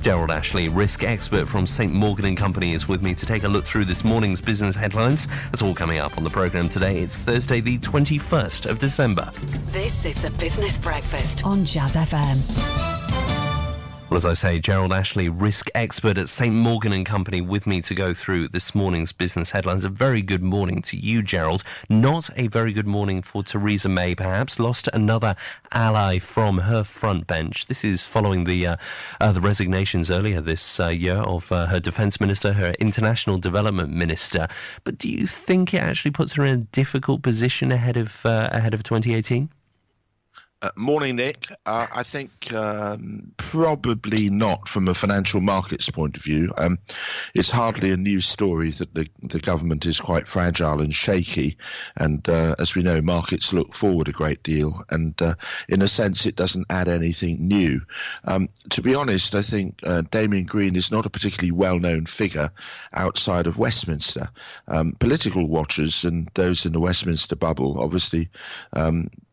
Gerald Ashley, risk expert from St Morgan & Company, is with me to take a look through this morning's business headlines. That's all coming up on the programme today. It's Thursday, the 21st of December. This is the Business Breakfast on Jazz FM. Well, as I say, Gerald Ashley, risk expert at St Morgan & Company, with me to go through this morning's business headlines. A very good morning to you, Gerald. Not a very good morning for Theresa May, perhaps. Lost another ally from her front bench. This is following the resignations earlier this year of her defence minister, her international development minister. But do you think it actually puts her in a difficult position ahead of 2018? Morning, Nick. I think probably not from a financial markets point of view. It's hardly a news story that the government is quite fragile and shaky. And as we know, markets look forward a great deal. And in a sense, it doesn't add anything new. To be honest, I think Damien Green is not a particularly well-known figure outside of Westminster. Political watchers and those in the Westminster bubble obviously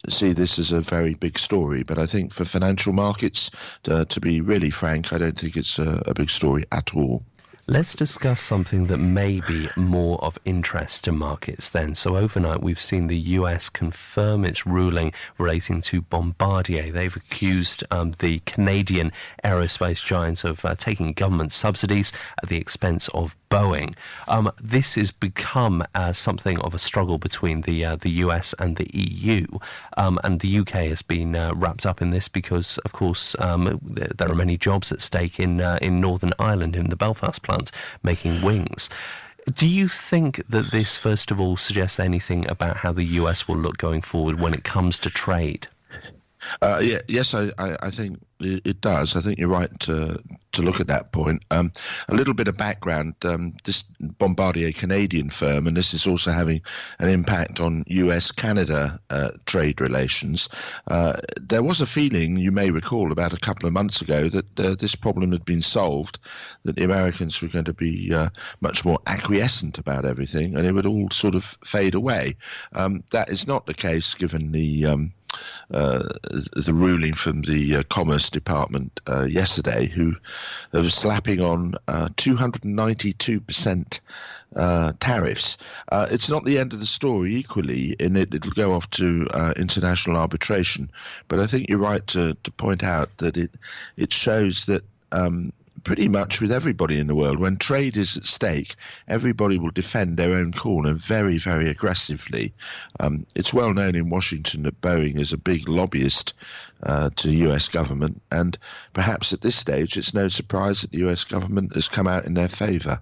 see this as a very big story, but I think for financial markets, to be really frank, I don't think it's a big story at all. Let's discuss something that may be more of interest to markets then. So overnight, we've seen the US confirm its ruling relating to Bombardier. They've accused the Canadian aerospace giant of taking government subsidies at the expense of Boeing. This has become something of a struggle between the US and the EU, and the UK has been wrapped up in this because, of course, there are many jobs at stake in Northern Ireland, in the Belfast plant, making wings. Do you think that this, first of all, suggests anything about how the US will look going forward when it comes to trade? Yes, I think it does. I think you're right to look at that point. A little bit of background, this Bombardier Canadian firm, and this is also having an impact on US-Canada trade relations. There was a feeling, you may recall, about a couple of months ago that this problem had been solved, that the Americans were going to be much more acquiescent about everything, and it would all sort of fade away. That is not the case given the ruling from the Commerce Department yesterday, who was slapping on 292% tariffs. It's not the end of the story equally, in it'll go off to international arbitration. But I think you're right to point out that it shows that pretty much with everybody in the world, when trade is at stake, everybody will defend their own corner very, very aggressively. It's well known in Washington that Boeing is a big lobbyist to the US government, and perhaps at this stage it's no surprise that the US government has come out in their favour.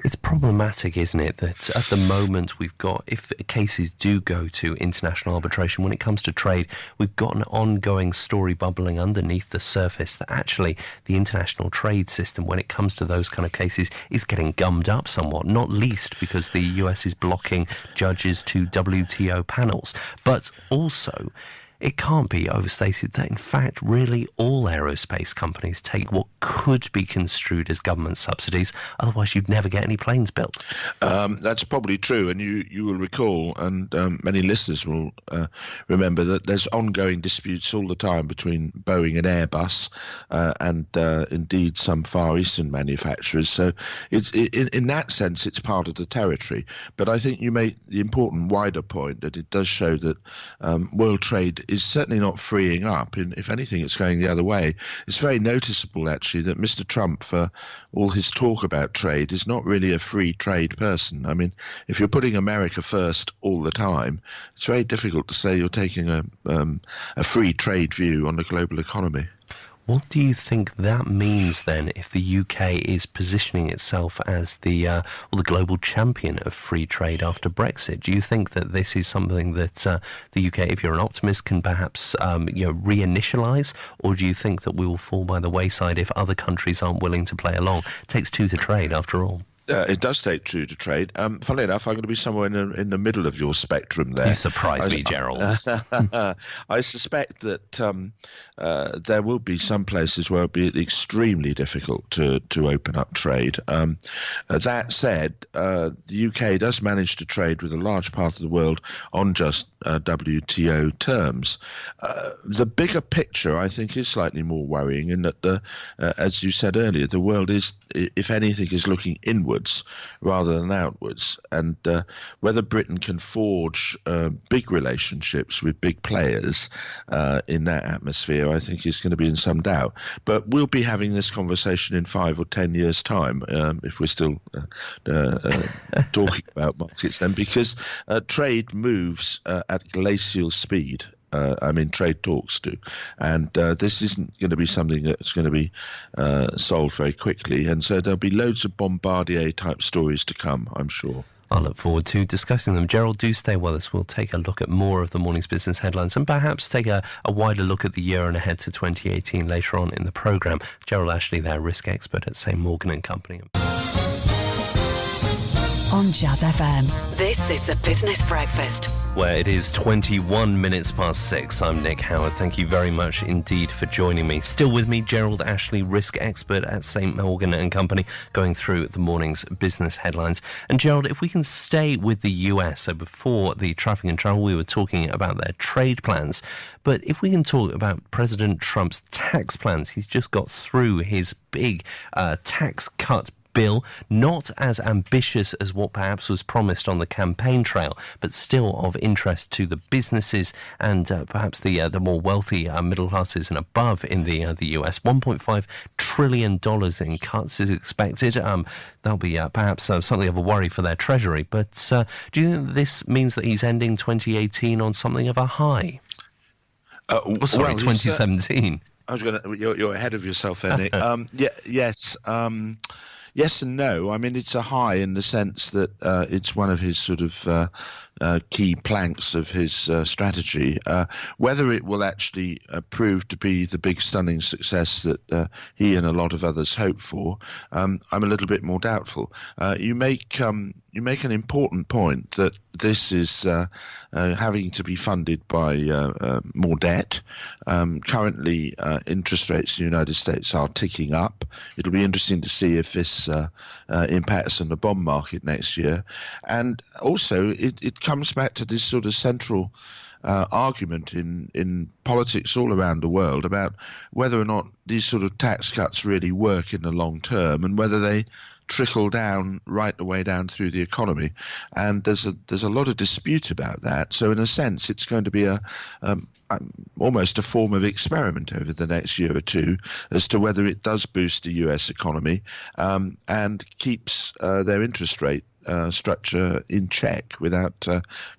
It's problematic, isn't it, that at the moment we've got, if cases do go to international arbitration, when it comes to trade, we've got an ongoing story bubbling underneath the surface that actually the international trade system, when it comes to those kind of cases, is getting gummed up somewhat, not least because the US is blocking judges to WTO panels. But also, it can't be overstated that, in fact, really all aerospace companies take what could be construed as government subsidies. Otherwise, you'd never get any planes built. That's probably true. And you will recall, and many listeners will remember, that there's ongoing disputes all the time between Boeing and Airbus and indeed some Far Eastern manufacturers. So in that sense, it's part of the territory. But I think you make the important wider point that it does show that world trade is certainly not freeing up. If anything, it's going the other way. It's very noticeable, actually, that Mr. Trump, for all his talk about trade, is not really a free trade person. I mean, if you're putting America first all the time, it's very difficult to say you're taking a free trade view on the global economy. What do you think that means then if the UK is positioning itself as the global champion of free trade after Brexit? Do you think that this is something that the UK, if you're an optimist, can perhaps reinitialise, or do you think that we will fall by the wayside if other countries aren't willing to play along? It takes two to trade, after all. It does take two to trade. Funnily enough, I'm going to be somewhere in the middle of your spectrum there. You surprise me, Gerald. I suspect that there will be some places where it'll be extremely difficult to open up trade. That said, the UK does manage to trade with a large part of the world on just WTO terms. The bigger picture, I think, is slightly more worrying in that, as you said earlier, the world is, if anything, is looking inwards rather than outwards, and whether Britain can forge big relationships with big players in that atmosphere, I think is going to be in some doubt. But we'll be having this conversation in 5 or 10 years' time if we're still talking about markets then, because trade moves at glacial speed. Trade talks do. And this isn't going to be something that's going to be solved very quickly. And so there'll be loads of Bombardier-type stories to come, I'm sure. I look forward to discussing them. Gerald, do stay with us. We'll take a look at more of the morning's business headlines and perhaps take a wider look at the year and ahead to 2018 later on in the programme. Gerald Ashley there, risk expert at St. Morgan & Company. On Jazz FM, this is the Business Breakfast. Where it is 21 minutes past 6. I'm Nick Howard. Thank you very much indeed for joining me. Still with me, Gerald Ashley, risk expert at St. Morgan & Company, going through the morning's business headlines. And Gerald, if we can stay with the US, so before the traffic and travel, we were talking about their trade plans. But if we can talk about President Trump's tax plans, he's just got through his big tax cut bill, not as ambitious as what perhaps was promised on the campaign trail, but still of interest to the businesses and perhaps the more wealthy middle classes and above in the US. $1.5 trillion in cuts is expected. That'll be perhaps something of a worry for their treasury. But do you think this means that he's ending 2018 on something of a high? 2017. I was going to. You're ahead of yourself there, Nick. Yes. Yes and no. I mean, it's a high in the sense that it's one of his sort of key planks of his strategy. Whether it will actually prove to be the big stunning success that he and a lot of others hope for, I'm a little bit more doubtful. You make an important point that this is having to be funded by more debt. Currently, interest rates in the United States are ticking up. It'll be interesting to see if this impacts on the bond market next year. And also, it comes back to this sort of central argument in politics all around the world about whether or not these sort of tax cuts really work in the long term and whether they trickle down right the way down through the economy. And there's a lot of dispute about that. So in a sense, it's going to be almost a form of experiment over the next year or two as to whether it does boost the US economy and keeps their interest rate structure in check without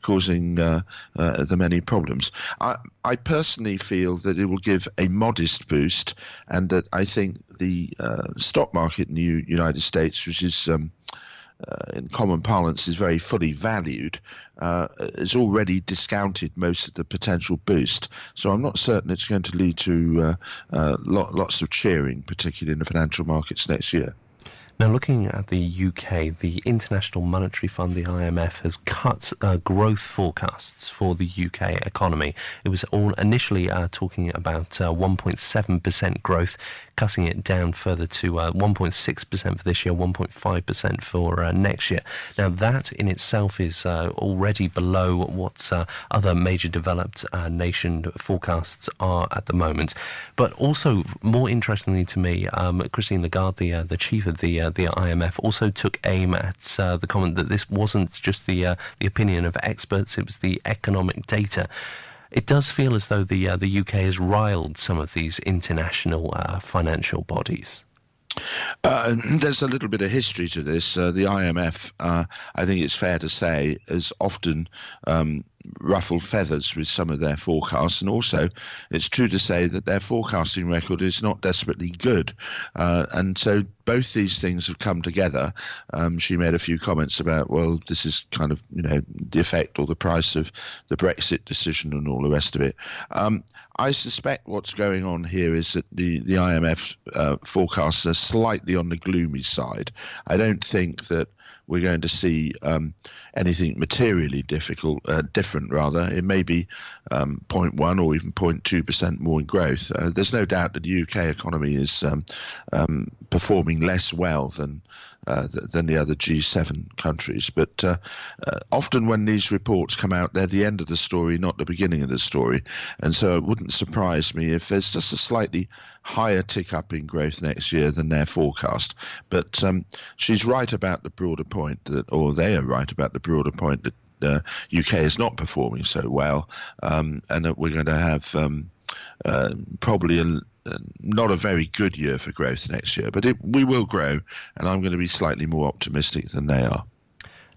causing them any problems. I personally feel that it will give a modest boost, and that I think the stock market in the United States, which is in common parlance is very fully valued, has already discounted most of the potential boost. So I'm not certain it's going to lead to lots of cheering, particularly in the financial markets next year. Now, looking at the UK, the International Monetary Fund, the IMF, has cut growth forecasts for the UK economy. It was all initially talking about 1.7% growth, cutting it down further to 1.6% for this year, 1.5% for next year. Now, that in itself is already below what other major developed nation forecasts are at the moment. But also, more interestingly to me, Christine Lagarde, the chief of the IMF, also took aim at the comment that this wasn't just the opinion of experts, it was the economic data. It does feel as though the UK has riled some of these international financial bodies. There's a little bit of history to this. The IMF, I think it's fair to say, has often ruffled feathers with some of their forecasts, and also it's true to say that their forecasting record is not desperately good, and so both these things have come together. She made a few comments about, well, this is kind of, the effect or the price of the Brexit decision and all the rest of it. I suspect what's going on here is that the IMF forecasts are slightly on the gloomy side. I don't think that we're going to see anything materially different. It may be 0.1 or even 0.2% more in growth. There's no doubt that the UK economy is performing less well than the other G7 countries. But often when these reports come out, they're the end of the story, not the beginning of the story. And so it wouldn't surprise me if there's just a slightly higher tick up in growth next year than their forecast. But she's right about the broader point or they are right about the broader point that the UK is not performing so well, and that we're going to have probably not a very good year for growth next year, but we will grow, and I'm going to be slightly more optimistic than they are.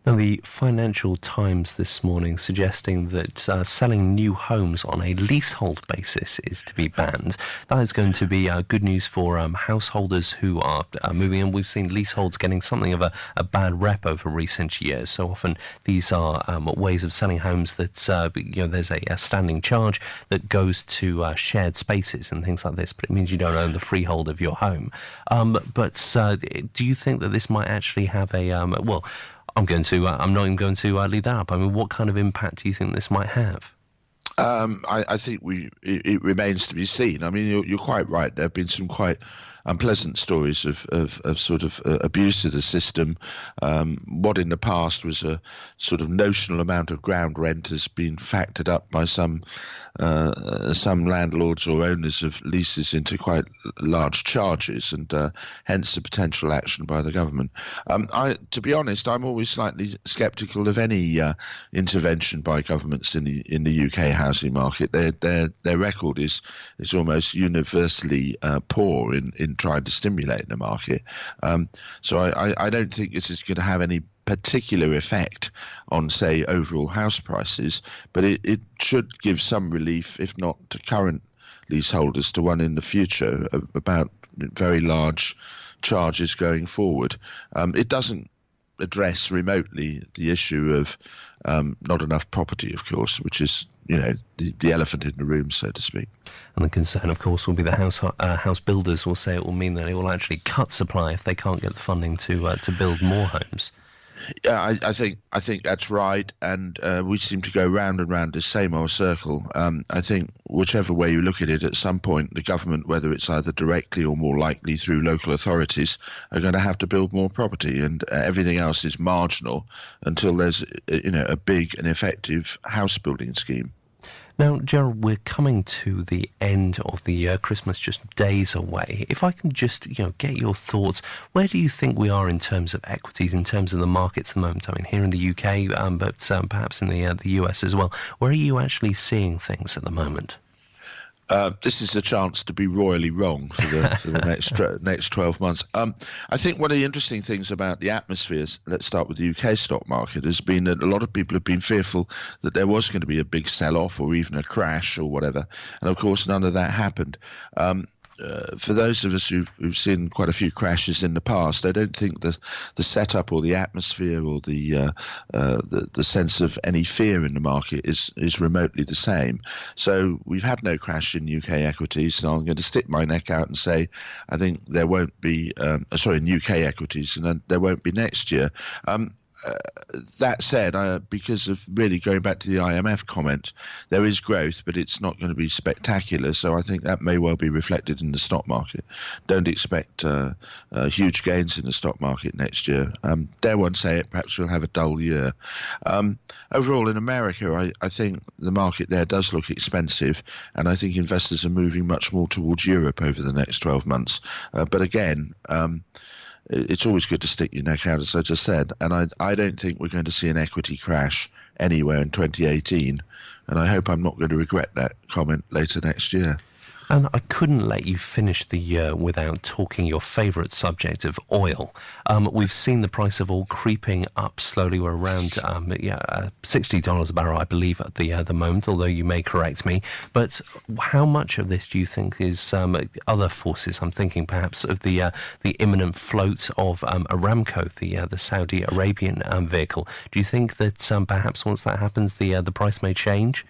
Now, the Financial Times this morning suggesting that selling new homes on a leasehold basis is to be banned. That is going to be good news for householders who are moving in. We've seen leaseholds getting something of a bad rep over recent years. So often these are ways of selling homes that there's a standing charge that goes to shared spaces and things like this, but it means you don't own the freehold of your home. But do you think that this might actually have I'm not even going to leave that up. I mean, what kind of impact do you think this might have? I think it remains to be seen. I mean, you're quite right. There have been some quite unpleasant stories of sort of abuse of the system. What in the past was a sort of notional amount of ground rent has been factored up by some landlords or owners of leases into quite large charges, and hence the potential action by the government. To be honest, I'm always slightly sceptical of any intervention by governments in the UK housing market. Their record is almost universally poor in trying to stimulate the market. So I don't think this is going to have any particular effect on, say, overall house prices, but it should give some relief, if not to current leaseholders, to one in the future about very large charges going forward. It doesn't address remotely the issue of not enough property, of course, which is the elephant in the room, so to speak. And the concern, of course, will be that house builders will say it will mean that it will actually cut supply if they can't get the funding to build more homes. Yeah, I think that's right, and we seem to go round and round the same old circle. I think whichever way you look at it, at some point the government, whether it's either directly or more likely through local authorities, are going to have to build more property, and everything else is marginal until there's a big and effective house building scheme. Now, Gerald, we're coming to the end of the year, Christmas just days away. If I can just, get your thoughts, where do you think we are in terms of equities, in terms of the markets at the moment? I mean, here in the UK, but perhaps in the US as well. Where are you actually seeing things at the moment? This is a chance to be royally wrong for the next 12 months. I think one of the interesting things about the atmospheres, let's start with the UK stock market, has been that a lot of people have been fearful that there was going to be a big sell-off or even a crash or whatever. And of course, none of that happened. For those of us who've seen quite a few crashes in the past, I don't think the setup or the atmosphere or the sense of any fear in the market is remotely the same. So we've had no crash in UK equities, and I'm going to stick my neck out and say I think there won't be in UK equities, and there won't be next year. That said, because of really going back to the IMF comment, there is growth, but it's not going to be spectacular. So I think that may well be reflected in the stock market. Don't expect huge gains in the stock market next year. Dare one say it, perhaps we'll have a dull year. Overall, in America, I think the market there does look expensive, and I think investors are moving much more towards Europe over the next 12 months. But again, it's always good to stick your neck out, as I just said. And I don't think we're going to see an equity crash anywhere in 2018. And I hope I'm not going to regret that comment later next year. And I couldn't let you finish the year without talking your favourite subject of oil. We've seen the price of oil creeping up slowly. We're around $60 a barrel, I believe, at the moment, although you may correct me. But how much of this do you think is other forces? I'm thinking perhaps of the imminent float of Aramco, the Saudi Arabian vehicle. Do you think that perhaps once that happens, the price may change?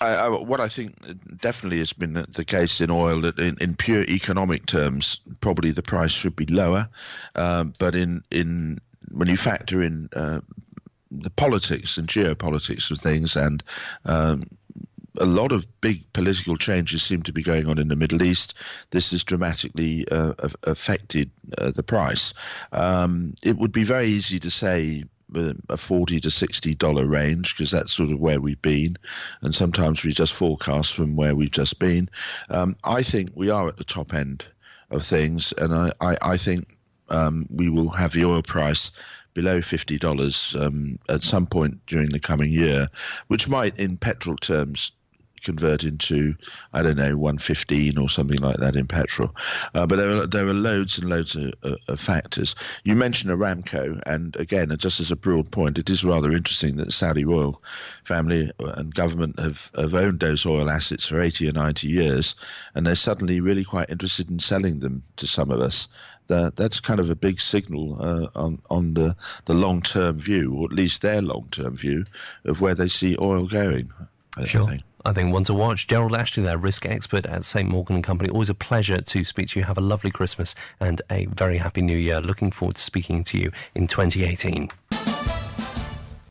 What I think definitely has been the case in oil, that in pure economic terms, probably the price should be lower. But in when you factor in the politics and geopolitics of things, and a lot of big political changes seem to be going on in the Middle East, this has dramatically affected the price. It would be very easy to say a $40 to $60 range, because that's sort of where we've been, and sometimes we just forecast from where we've just been. I think we are at the top end of things, and I think we will have the oil price below $50 at some point during the coming year, which might in petrol terms convert into, I don't know, 115 or something like that in petrol. But there are loads and loads of factors. You mentioned Aramco, and again, just as a broad point, it is rather interesting that the Saudi royal family and government have owned those oil assets for 80 or 90 years, and they're suddenly really quite interested in selling them to some of us. That's kind of a big signal on the long-term view, or at least their long-term view, of where they see oil going. Sure. I think one to watch. Gerald Ashley there, risk expert at St. Morgan & Company. Always a pleasure to speak to you. Have a lovely Christmas and a very happy New Year. Looking forward to speaking to you in 2018.